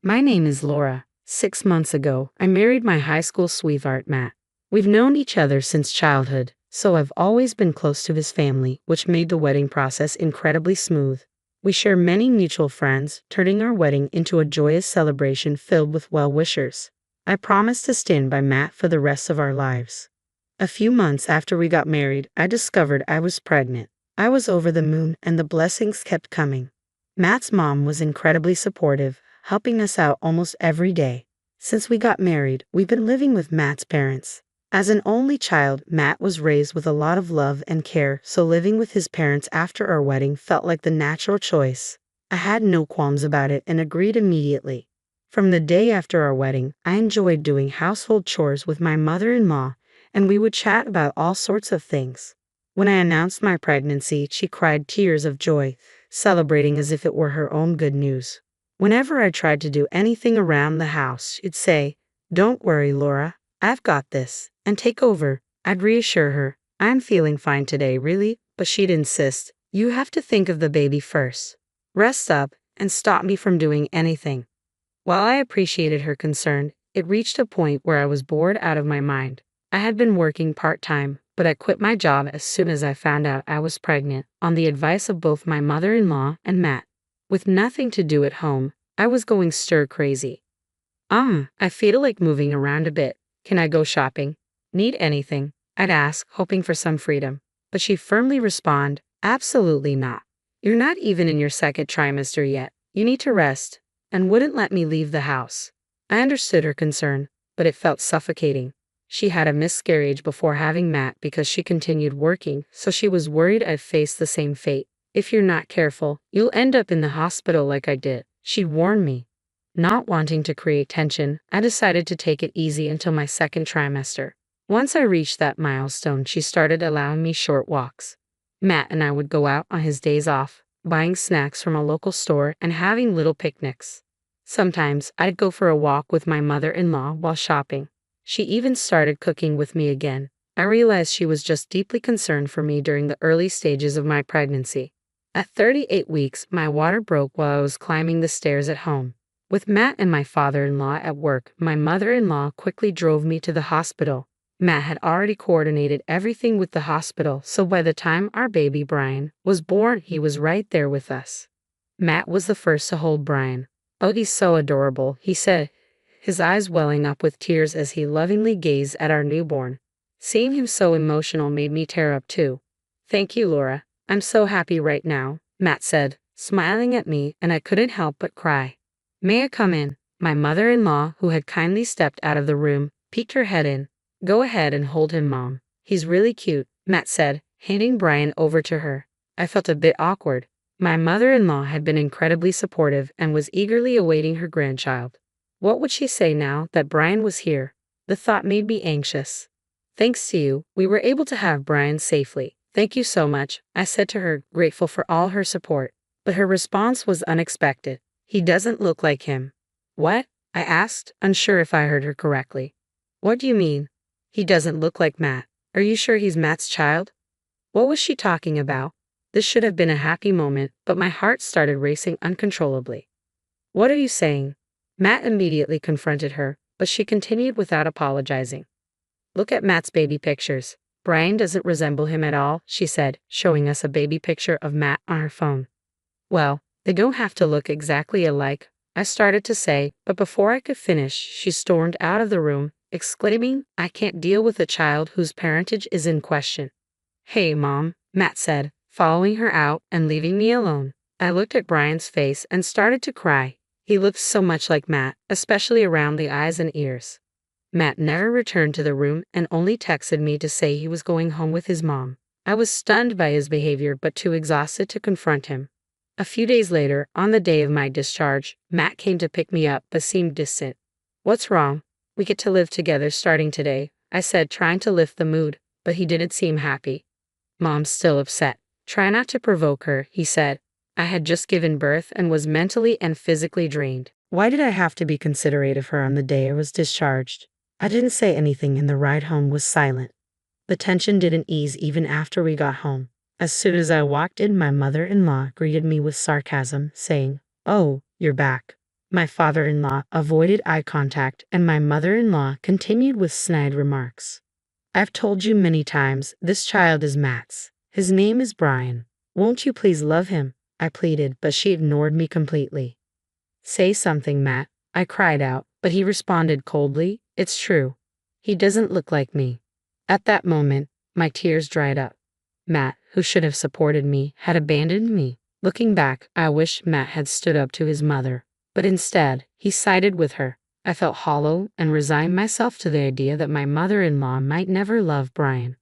My name is Laura. 6 months ago, I married my high school sweetheart, Matt. We've known each other since childhood, so I've always been close to his family, which made the wedding process incredibly smooth. We share many mutual friends, turning our wedding into a joyous celebration filled with well-wishers. I promised to stand by Matt for the rest of our lives. A few months after we got married, I discovered I was pregnant. I was over the moon, and the blessings kept coming. Matt's mom was incredibly supportive, helping us out almost every day. Since we got married, we've been living with Matt's parents. As an only child, Matt was raised with a lot of love and care, so living with his parents after our wedding felt like the natural choice. I had no qualms about it and agreed immediately. From the day after our wedding, I enjoyed doing household chores with my mother-in-law, and we would chat about all sorts of things. When I announced my pregnancy, she cried tears of joy, celebrating as if it were her own good news. Whenever I tried to do anything around the house, she'd say, "Don't worry, Laura, I've got this," and take over. I'd reassure her, "I'm feeling fine today, really," but she'd insist, "You have to think of the baby first. Rest up," and stop me from doing anything. While I appreciated her concern, it reached a point where I was bored out of my mind. I had been working part-time, but I quit my job as soon as I found out I was pregnant, on the advice of both my mother-in-law and Matt. With nothing to do at home, I was going stir-crazy. I feel like moving around a bit. Can I go shopping? Need anything?" I'd ask, hoping for some freedom. But she'd firmly respond, "Absolutely not. You're not even in your second trimester yet. You need to rest," and wouldn't let me leave the house. I understood her concern, but it felt suffocating. She had a miscarriage before having Matt because she continued working, so she was worried I'd face the same fate. "If you're not careful, you'll end up in the hospital like I did," she'd warned me. Not wanting to create tension, I decided to take it easy until my second trimester. Once I reached that milestone, she started allowing me short walks. Matt and I would go out on his days off, buying snacks from a local store and having little picnics. Sometimes I'd go for a walk with my mother-in-law while shopping. She even started cooking with me again. I realized she was just deeply concerned for me during the early stages of my pregnancy. At 38 weeks, my water broke while I was climbing the stairs at home. With Matt and my father-in-law at work, my mother-in-law quickly drove me to the hospital. Matt had already coordinated everything with the hospital, so by the time our baby Brian was born, he was right there with us. Matt was the first to hold Brian. "Oh, he's so adorable," he said, his eyes welling up with tears as he lovingly gazed at our newborn. Seeing him so emotional made me tear up too. "Thank you, Laura. I'm so happy right now," Matt said, smiling at me, and I couldn't help but cry. "May I come in?" My mother-in-law, who had kindly stepped out of the room, peeked her head in. "Go ahead and hold him, Mom. He's really cute," Matt said, handing Brian over to her. I felt a bit awkward. My mother-in-law had been incredibly supportive and was eagerly awaiting her grandchild. What would she say now that Brian was here? The thought made me anxious. "Thanks to you, we were able to have Brian safely. Thank you so much," I said to her, grateful for all her support. But her response was unexpected. "He doesn't look like him." "What?" I asked, unsure if I heard her correctly. "What do you mean? He doesn't look like Matt. Are you sure he's Matt's child?" What was she talking about? This should have been a happy moment, but my heart started racing uncontrollably. "What are you saying?" Matt immediately confronted her, but she continued without apologizing. "Look at Matt's baby pictures. Brian doesn't resemble him at all," she said, showing us a baby picture of Matt on her phone. "Well, they don't have to look exactly alike," I started to say, but before I could finish, she stormed out of the room, exclaiming, "I can't deal with a child whose parentage is in question." "Hey, Mom," Matt said, following her out and leaving me alone. I looked at Brian's face and started to cry. He looked so much like Matt, especially around the eyes and ears. Matt never returned to the room and only texted me to say he was going home with his mom. I was stunned by his behavior but too exhausted to confront him. A few days later, on the day of my discharge, Matt came to pick me up but seemed distant. "What's wrong? We get to live together starting today," I said, trying to lift the mood, but he didn't seem happy. "Mom's still upset. Try not to provoke her," he said. I had just given birth and was mentally and physically drained. Why did I have to be considerate of her on the day I was discharged? I didn't say anything and the ride home was silent. The tension didn't ease even after we got home. As soon as I walked in, my mother-in-law greeted me with sarcasm, saying, "Oh, you're back. My father-in-law avoided eye contact, and my mother-in-law continued with snide remarks. I've told you many times, this child is Matt's. His name is Brian. Won't you please love him? I pleaded, but she ignored me completely. Say something, Matt, I cried out, but he responded coldly, it's true. He doesn't look like me. At that moment, my tears dried up. Matt, who should have supported me, had abandoned me. Looking back, I wish Matt had stood up to his mother, but instead, he sided with her. I felt hollow and resigned myself to the idea that my mother-in-law might never love Brian.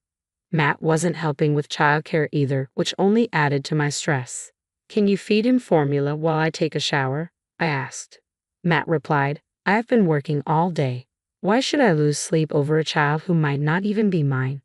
Matt wasn't helping with childcare either, which only added to my stress. Can you feed him formula while I take a shower? I asked. Matt replied, I have been working all day. Why should I lose sleep over a child who might not even be mine?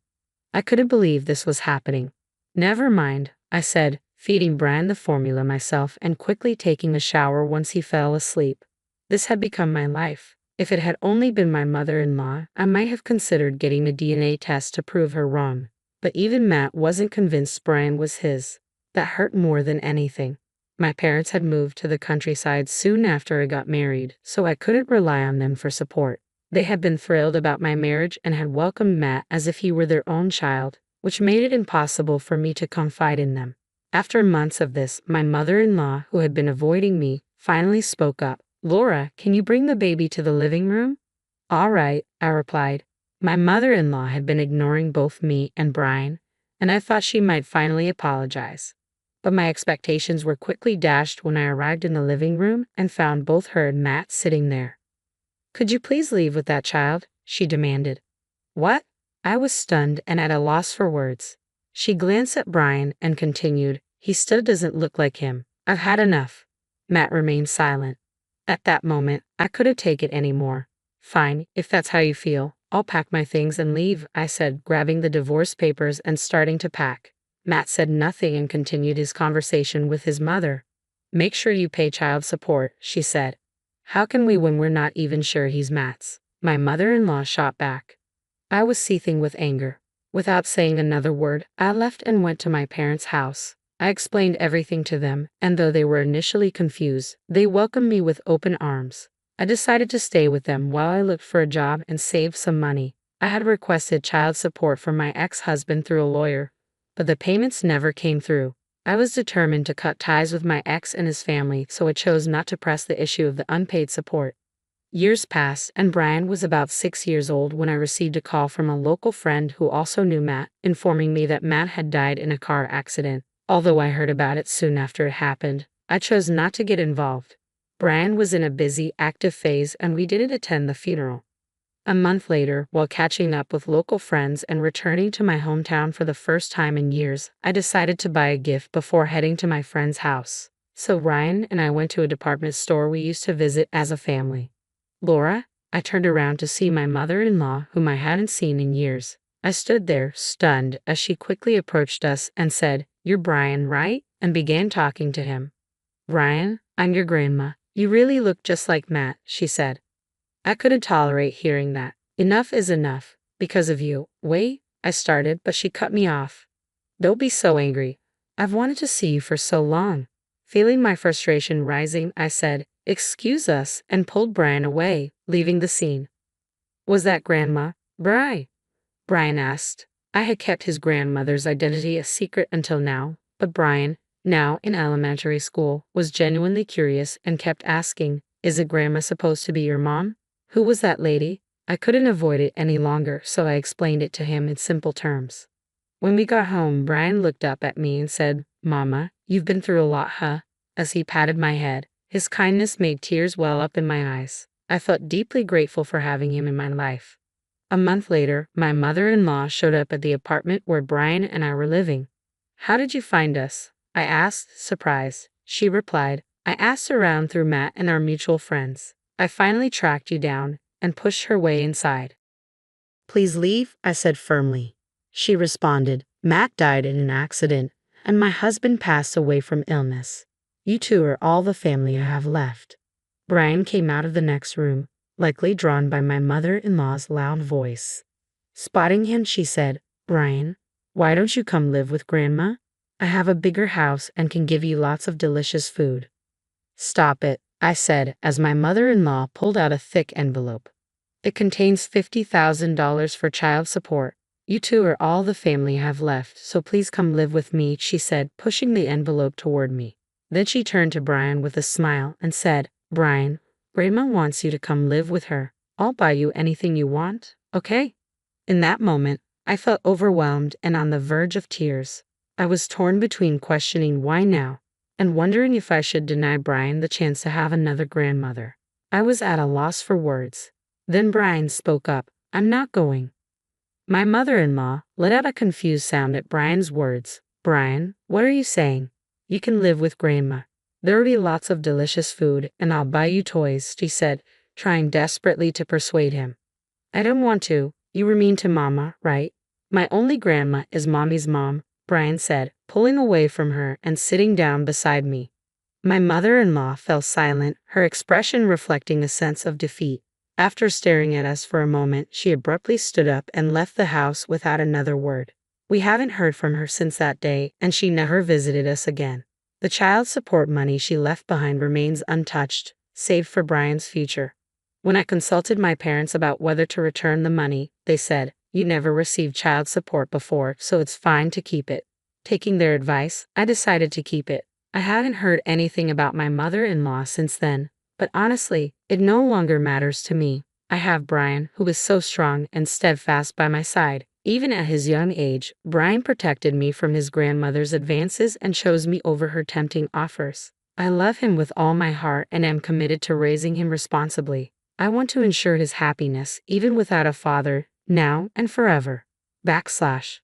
I couldn't believe this was happening. Never mind, I said, feeding Brian the formula myself and quickly taking a shower once he fell asleep. This had become my life. If it had only been my mother-in-law, I might have considered getting a DNA test to prove her wrong. But even Matt wasn't convinced Brian was his. That hurt more than anything. My parents had moved to the countryside soon after I got married, so I couldn't rely on them for support. They had been thrilled about my marriage and had welcomed Matt as if he were their own child, which made it impossible for me to confide in them. After months of this, my mother-in-law, who had been avoiding me, finally spoke up. Laura, can you bring the baby to the living room? All right, I replied. My mother-in-law had been ignoring both me and Brian, and I thought she might finally apologize. But my expectations were quickly dashed when I arrived in the living room and found both her and Matt sitting there. Could you please leave with that child? She demanded. What? I was stunned and at a loss for words. She glanced at Brian and continued, he still doesn't look like him. I've had enough. Matt remained silent. At that moment, I couldn't take it anymore. Fine, if that's how you feel, I'll pack my things and leave, I said, grabbing the divorce papers and starting to pack. Matt said nothing and continued his conversation with his mother. Make sure you pay child support, she said. How can we when we're not even sure he's Matt's? My mother-in-law shot back. I was seething with anger. Without saying another word, I left and went to my parents' house. I explained everything to them, and though they were initially confused, they welcomed me with open arms. I decided to stay with them while I looked for a job and saved some money. I had requested child support from my ex-husband through a lawyer, but the payments never came through. I was determined to cut ties with my ex and his family, so I chose not to press the issue of the unpaid support. Years passed, and Brian was about 6 years old when I received a call from a local friend who also knew Matt, informing me that Matt had died in a car accident. Although I heard about it soon after it happened, I chose not to get involved. Brian was in a busy, active phase, and we didn't attend the funeral. A month later, while catching up with local friends and returning to my hometown for the first time in years, I decided to buy a gift before heading to my friend's house. So Ryan and I went to a department store we used to visit as a family. Laura, I turned around to see my mother-in-law, whom I hadn't seen in years. I stood there, stunned, as she quickly approached us and said, You're Brian, right? And began talking to him. Brian, I'm your grandma. You really look just like Matt, she said. I couldn't tolerate hearing that. Enough is enough. Because of you. Wait, I started, but she cut me off. Don't be so angry. I've wanted to see you for so long. Feeling my frustration rising, I said, Excuse us, and pulled Brian away, leaving the scene. Was that Grandma? Brian asked. I had kept his grandmother's identity a secret until now, but Brian, now in elementary school, was genuinely curious and kept asking, Is it Grandma supposed to be your mom? Who was that lady? I couldn't avoid it any longer, so I explained it to him in simple terms. When we got home, Brian looked up at me and said, Mama, you've been through a lot, huh? As he patted my head. His kindness made tears well up in my eyes. I felt deeply grateful for having him in my life. A month later, my mother-in-law showed up at the apartment where Brian and I were living. How did you find us? I asked, surprised. She replied, I asked around through Matt and our mutual friends. I finally tracked you down and pushed her way inside. Please leave, I said firmly. She responded, Matt died in an accident, and my husband passed away from illness. You two are all the family I have left. Brian came out of the next room, likely drawn by my mother-in-law's loud voice. Spotting him, she said, Brian, why don't you come live with Grandma? I have a bigger house and can give you lots of delicious food. Stop it, I said as my mother-in-law pulled out a thick envelope. It contains $50,000 for child support. You two are all the family have left, so please come live with me, she said, pushing the envelope toward me. Then she turned to Brian with a smile and said, Brian, Grandma wants you to come live with her. I'll buy you anything you want, okay? In that moment, I felt overwhelmed and on the verge of tears. I was torn between questioning why now and wondering if I should deny Brian the chance to have another grandmother. I was at a loss for words. Then Brian spoke up. I'm not going. My mother-in-law let out a confused sound at Brian's words. Brian, what are you saying? You can live with Grandma. There'll be lots of delicious food, and I'll buy you toys, she said, trying desperately to persuade him. I don't want to. You were mean to Mama, right? My only grandma is Mommy's mom, Brian said, pulling away from her and sitting down beside me. My mother-in-law fell silent, her expression reflecting a sense of defeat. After staring at us for a moment, she abruptly stood up and left the house without another word. We haven't heard from her since that day, and she never visited us again. The child support money she left behind remains untouched, saved for Brian's future. When I consulted my parents about whether to return the money, they said, you never received child support before, so it's fine to keep it. Taking their advice, I decided to keep it. I hadn't heard anything about my mother-in-law since then, but honestly, it no longer matters to me. I have Brian, who is so strong and steadfast by my side. Even at his young age, Brian protected me from his grandmother's advances and chose me over her tempting offers. I love him with all my heart and am committed to raising him responsibly. I want to ensure his happiness, even without a father, now and forever. //